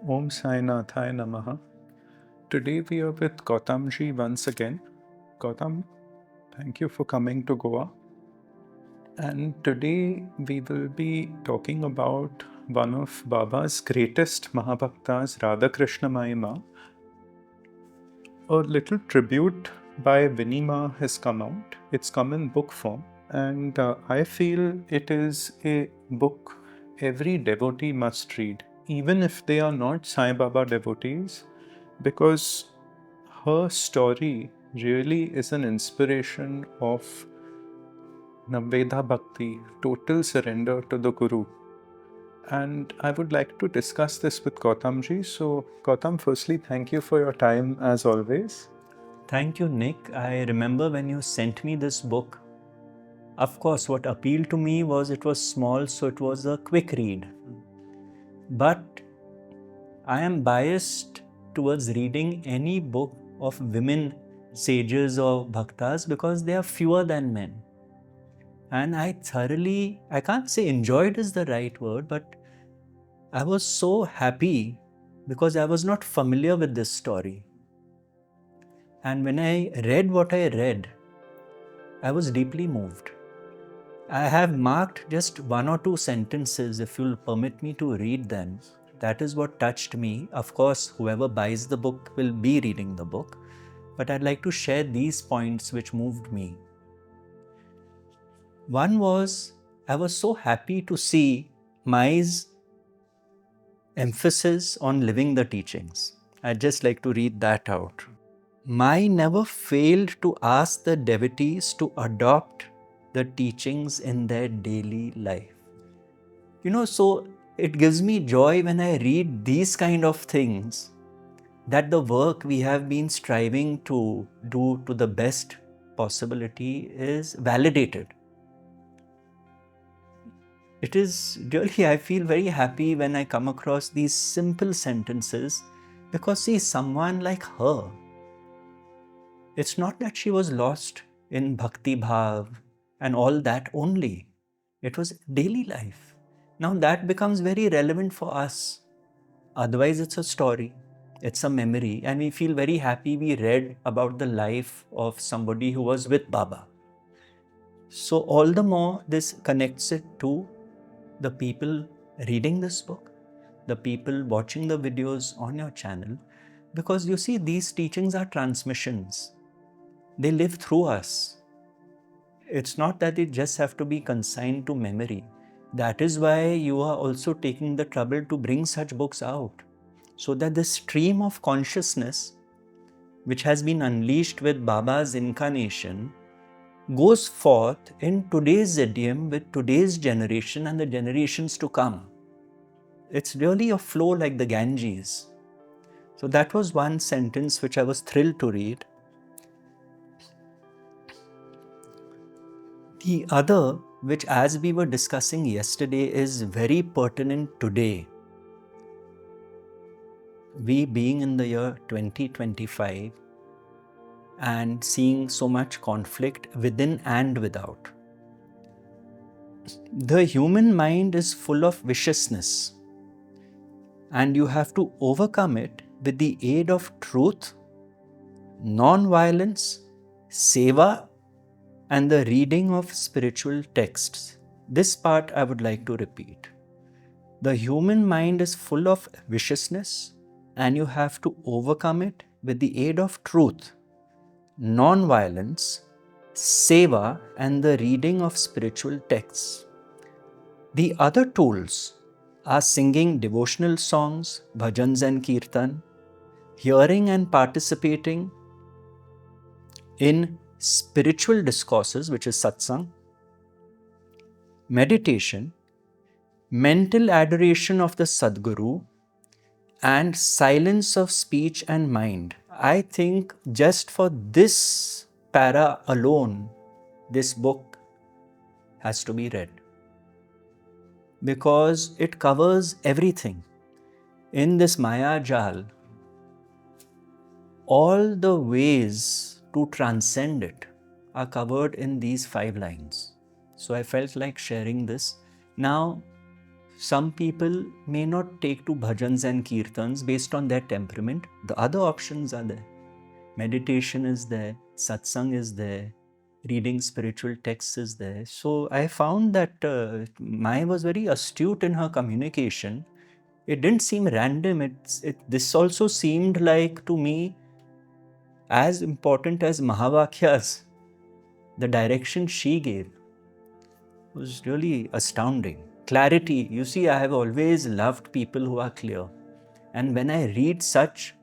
Om Sai Nathaya Namaha. Today we are with Gautamji once again. Gautam, thank you for coming to Goa. And today we will be talking about one of Baba's greatest Mahabhaktas, Radhakrishna Mai. A little tribute by Vinny Ma has come out. It's come in book form, and I feel it is a book every devotee must read, even if they are not Sai Baba devotees, because her story really is an inspiration of Naveda Bhakti, total surrender to the Guru. And I would like to discuss this with Gautamji. So, Gautam, firstly, thank you for your time as always. Thank you, Nick. I remember when you sent me this book. Of course, what appealed to me was it was small, so it was a quick read. But I am biased towards reading any book of women sages or bhaktas because they are fewer than men. And I can't say enjoyed is the right word, but I was so happy because I was not familiar with this story. And when I read what I read, I was deeply moved. I have marked just one or two sentences, if you'll permit me to read them. That is what touched me. Of course, whoever buys the book will be reading the book, but I'd like to share these points which moved me. One was, I was so happy to see Mai's emphasis on living the teachings. I'd just like to read that out. Mai never failed to ask the devotees to adopt the teachings in their daily life. So it gives me joy when I read these kind of things, that the work we have been striving to do to the best possibility is validated. It is really, I feel very happy when I come across these simple sentences because see, someone like her, it's not that she was lost in bhakti bhav and all that only. It was daily life. Now that becomes very relevant for us. Otherwise, it's a story, it's a memory, and we feel very happy we read about the life of somebody who was with Baba. So all the more this connects it to the people reading this book, the people watching the videos on your channel, because you see, these teachings are transmissions. They live through us. It's not that they just have to be consigned to memory. That is why you are also taking the trouble to bring such books out, so that the stream of consciousness, which has been unleashed with Baba's incarnation, goes forth in today's idiom with today's generation and the generations to come. It's really a flow like the Ganges. So that was one sentence which I was thrilled to read. The other, which as we were discussing yesterday, is very pertinent today. We being in the year 2025 and seeing so much conflict within and without. The human mind is full of viciousness, and you have to overcome it with the aid of truth, non-violence, seva, and the reading of spiritual texts. This part I would like to repeat. The human mind is full of viciousness, and you have to overcome it with the aid of truth, non-violence, seva, and the reading of spiritual texts. The other tools are singing devotional songs, bhajans and kirtan, hearing and participating in spiritual discourses, which is satsang, meditation, mental adoration of the Sadguru, and silence of speech and mind. I think just for this para alone, this book has to be read, because it covers everything. In this Maya Jal, all the ways to transcend it are covered in these 5 lines. So I felt like sharing this. Now, Some people may not take to bhajans and kirtans based on their temperament. The other options are there. Meditation is there, satsang is there, reading spiritual texts is there. So I found that Mai was very astute in her communication. It didn't seem random. This also seemed like, to me, as important as Mahabhakyas. The direction she gave was really astounding. Clarity. You see, I have always loved people who are clear. And when I read such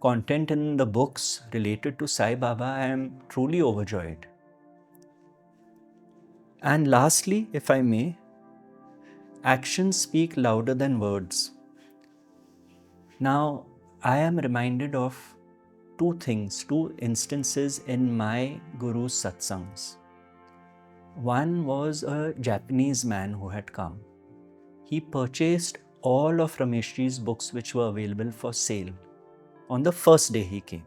content in the books related to Sai Baba, I am truly overjoyed. And lastly, if I may, actions speak louder than words. Now, I am reminded of two instances in my Guru's satsangs. One was a Japanese man who had come. He purchased all of Rameshji's books which were available for sale on the first day he came.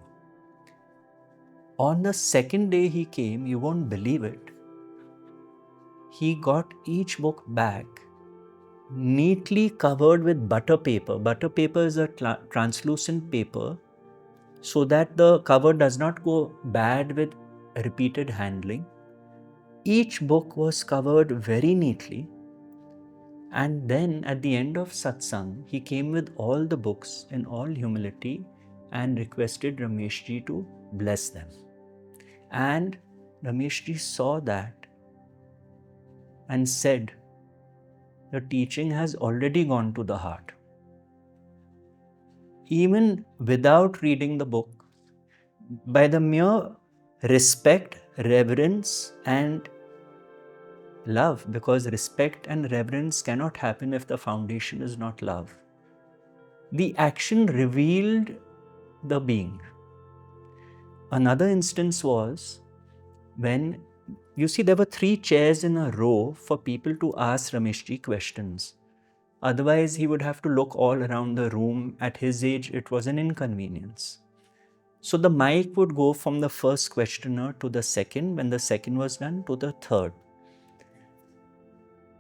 On the second day he came, you won't believe it, he got each book back neatly covered with butter paper. Butter paper is a translucent paper so that the cover does not go bad with repeated handling. Each book was covered very neatly. And then at the end of satsang, he came with all the books in all humility and requested Rameshji to bless them. And Rameshji saw that and said, the teaching has already gone to the heart. Even without reading the book, by the mere respect, reverence, and love, because respect and reverence cannot happen if the foundation is not love, the action revealed the being. Another instance was when, you see, there were 3 chairs in a row for people to ask Rameshji questions. Otherwise, he would have to look all around the room. At his age, it was an inconvenience. So the mic would go from the first questioner to the second, when the second was done, to the third.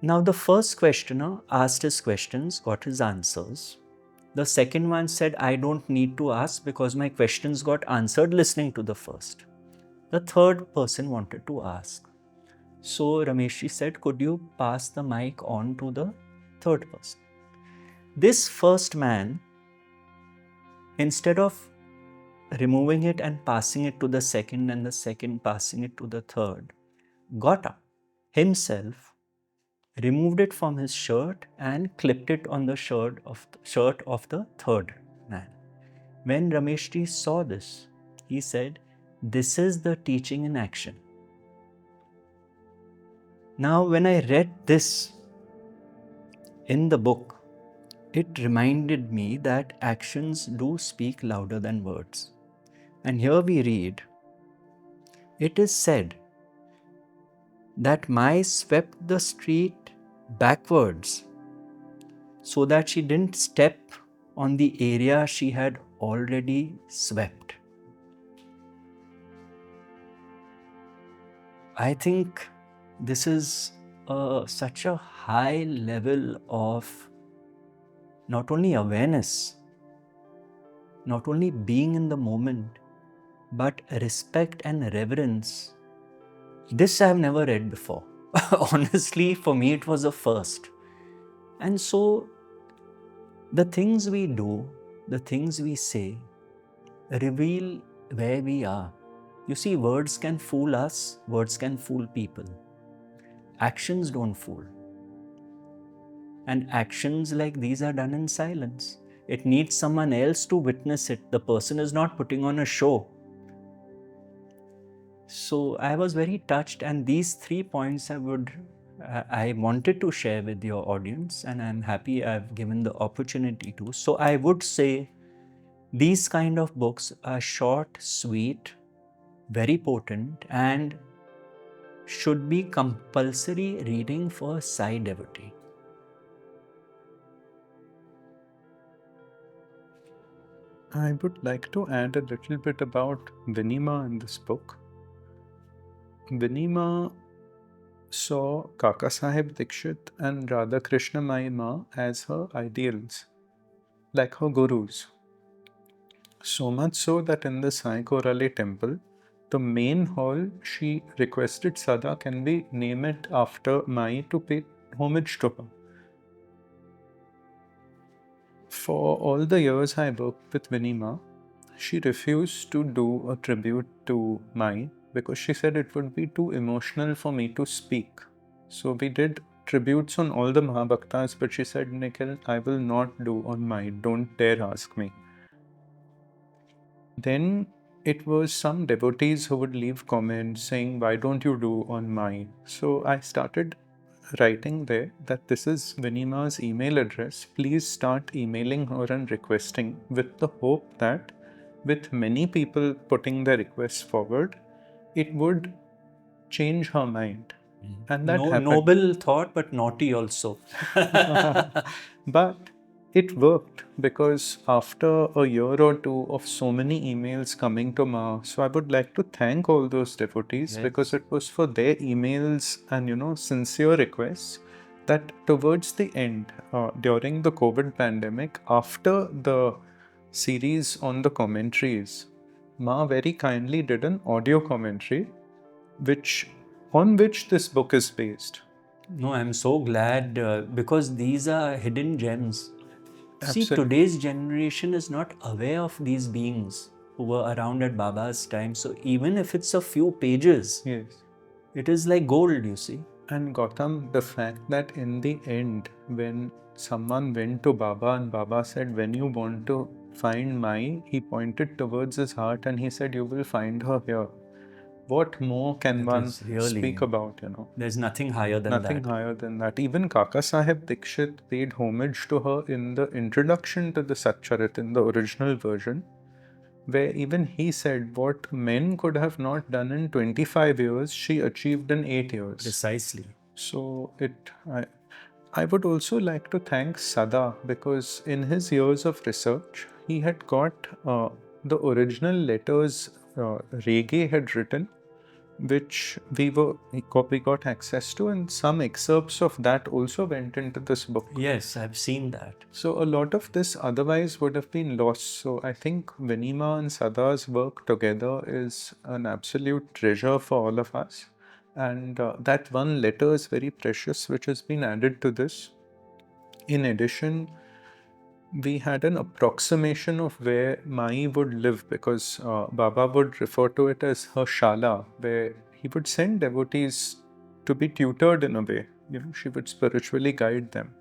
Now the first questioner asked his questions, got his answers. The second one said, I don't need to ask because my questions got answered listening to the first. The third person wanted to ask. So Rameshji said, could you pass the mic on to the third person? This first man, instead of removing it and passing it to the second and the second passing it to the third, got up himself, removed it from his shirt and clipped it on the shirt of the third man. When Rameshji saw this, he said, this is the teaching in action. Now, when I read this in the book, it reminded me that actions do speak louder than words. And here we read, it is said that Mai swept the street backwards so that she didn't step on the area she had already swept. I think this is such a high level of not only awareness, not only being in the moment, but respect and reverence. This I have never read before. Honestly, for me it was a first. And so the things we do, the things we say, reveal where we are. You see, words can fool us, words can fool people. Actions don't fool. And actions like these are done in silence. It needs someone else to witness it. The person is not putting on a show. So I was very touched, and these 3 points I wanted to share with your audience, and I'm happy I've given the opportunity to. So I would say these kind of books are short, sweet, very potent, and should be compulsory reading for Sai devotee. I would like to add a little bit about Vinny Ma in this book. Vinny Ma saw Kaka Sahib Dikshit and Radhakrishna Mai Ma as her ideals, like her gurus. So much so that in the Sai Korale temple, the main hall, she requested Sada, can we name it after Mai to pay homage to her? For all the years I worked with Vinny Ma, she refused to do a tribute to Mai because she said it would be too emotional for me to speak. So we did tributes on all the Mahabhaktas, but she said, Nikhil, I will not do on Mai. Don't dare ask me. Then it was some devotees who would leave comments saying, why don't you do on Mai? So I started writing there that this is Vinny Ma's email address. Please start emailing her and requesting, with the hope that with many people putting their requests forward, it would change her mind. And that happened. Noble thought, but naughty also. But it worked, because after a year or two of so many emails coming to Ma, so I would like to thank all those devotees, Yes. because it was for their emails and sincere requests that towards the end, during the COVID pandemic, after the series on the commentaries, Ma very kindly did an audio commentary on which this book is based. No, I'm so glad because these are hidden gems. See, Absolutely. today's generation is not aware of these beings who were around at Baba's time. So even if it's a few pages, Yes. it is like gold, you see. And Gautam, the fact that in the end, when someone went to Baba and Baba said, when you want to find Mai, he pointed towards his heart and he said, you will find her here. What more can That one is really, speak about, There's nothing higher than Nothing that. higher than that. Even Kaka Sahib Dikshit paid homage to her in the introduction to the Satcharit in the original version, where even he said what men could have not done in 25 years, she achieved in 8 years. Precisely. So I would also like to thank Sada, because in his years of research, he had got the original letters Rege had written, which we got access to, and some excerpts of that also went into this book. Yes, I've seen that. So a lot of this otherwise would have been lost. So I think Vinny Ma and Sada's work together is an absolute treasure for all of us. And that one letter is very precious, which has been added to this. In addition, we had an approximation of where Mai would live, because Baba would refer to it as her Shala, where he would send devotees to be tutored in a way. She would spiritually guide them.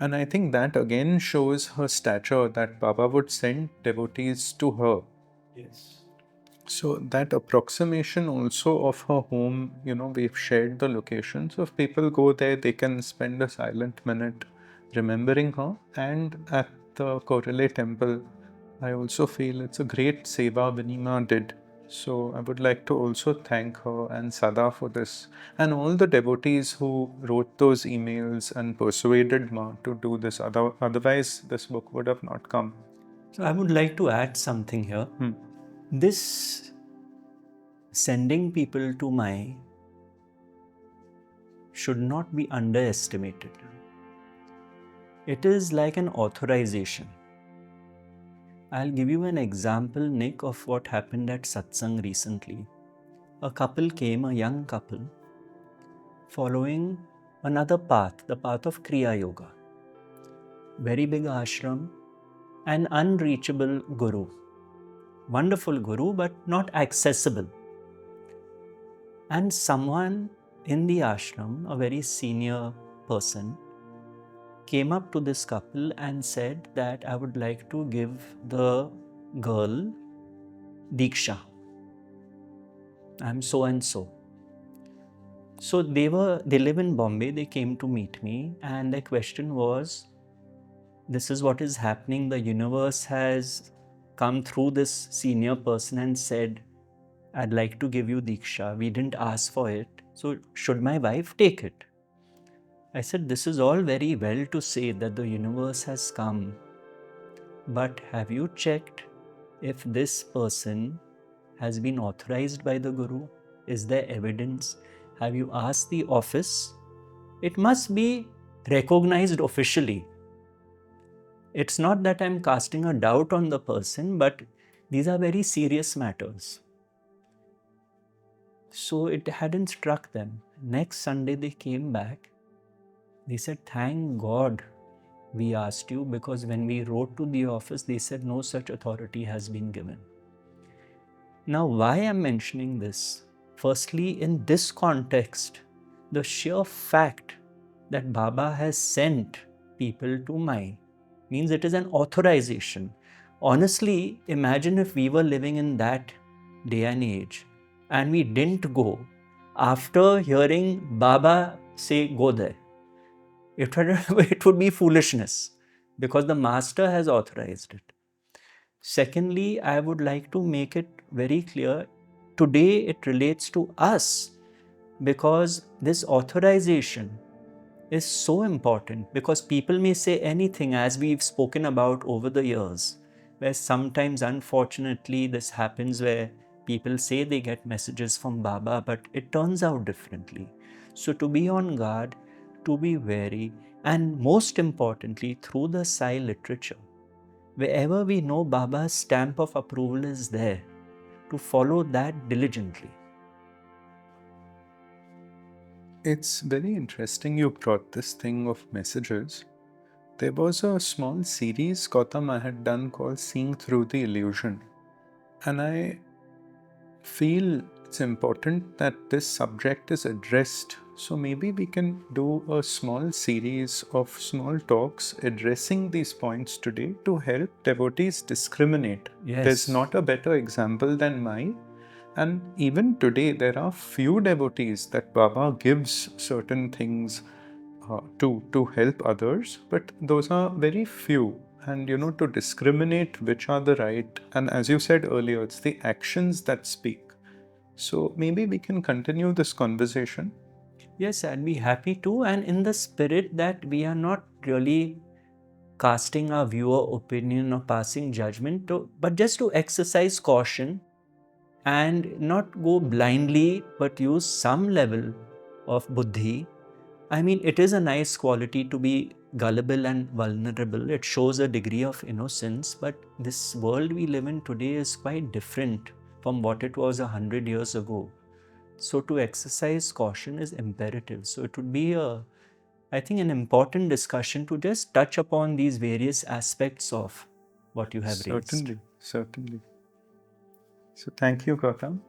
And I think that again shows her stature, that Baba would send devotees to her. Yes. So that approximation also of her home, we've shared the location. So if people go there, they can spend a silent minute remembering her. And at the Korale temple, I also feel it's a great seva Vinny Ma did. So I would like to also thank her and Sada for this, and all the devotees who wrote those emails and persuaded Ma to do this. Otherwise, this book would have not come. So I would like to add something here. This sending people to Mai should not be underestimated. It is like an authorization. I'll give you an example, Nick, of what happened at Satsang recently. A couple came, a young couple, following another path, the path of Kriya Yoga. Very big ashram, an unreachable guru. Wonderful guru, but not accessible. And someone in the ashram, a very senior person, came up to this couple and said that I would like to give the girl Diksha. I'm so and so. So they live in Bombay, they came to meet me, and their question was, this is what is happening. The universe has come through this senior person and said, I'd like to give you Diksha. We didn't ask for it. So should my wife take it? I said, this is all very well to say that the universe has come. But have you checked if this person has been authorized by the Guru? Is there evidence? Have you asked the office? It must be recognized officially. It's not that I'm casting a doubt on the person, but these are very serious matters. So it hadn't struck them. Next Sunday they came back. They said, thank God we asked you, because when we wrote to the office, they said no such authority has been given. Now, why I'm mentioning this? Firstly, in this context, the sheer fact that Baba has sent people to Mai means it is an authorization. Honestly, imagine if we were living in that day and age and we didn't go after hearing Baba say, go there. It would be foolishness because the master has authorized it. Secondly, I would like to make it very clear, today it relates to us because this authorization is so important, because people may say anything, as we've spoken about over the years, where sometimes unfortunately this happens where people say they get messages from Baba, but it turns out differently. So to be on guard, to be wary, and most importantly, through the Sai literature, wherever we know Baba's stamp of approval is there, to follow that diligently. It's very interesting you brought this thing of messages. There was a small series, Gautam, I had done called Seeing Through the Illusion. And I feel it's important that this subject is addressed. So maybe we can do a small series of small talks addressing these points today to help devotees discriminate. Yes. There's not a better example than Mai. And even today, there are few devotees that Baba gives certain things to help others, but those are very few. And to discriminate which are the right, and as you said earlier, it's the actions that speak. So maybe we can continue this conversation. Yes, I'd be happy to. And in the spirit that we are not really casting our viewer opinion or passing judgment, but just to exercise caution and not go blindly, but use some level of buddhi. I mean, it is a nice quality to be gullible and vulnerable. It shows a degree of innocence, but this world we live in today is quite different from what it was 100 years ago. So to exercise caution is imperative. So it would be I think, an important discussion to just touch upon these various aspects of what you have raised. Certainly. So thank you, Gautam.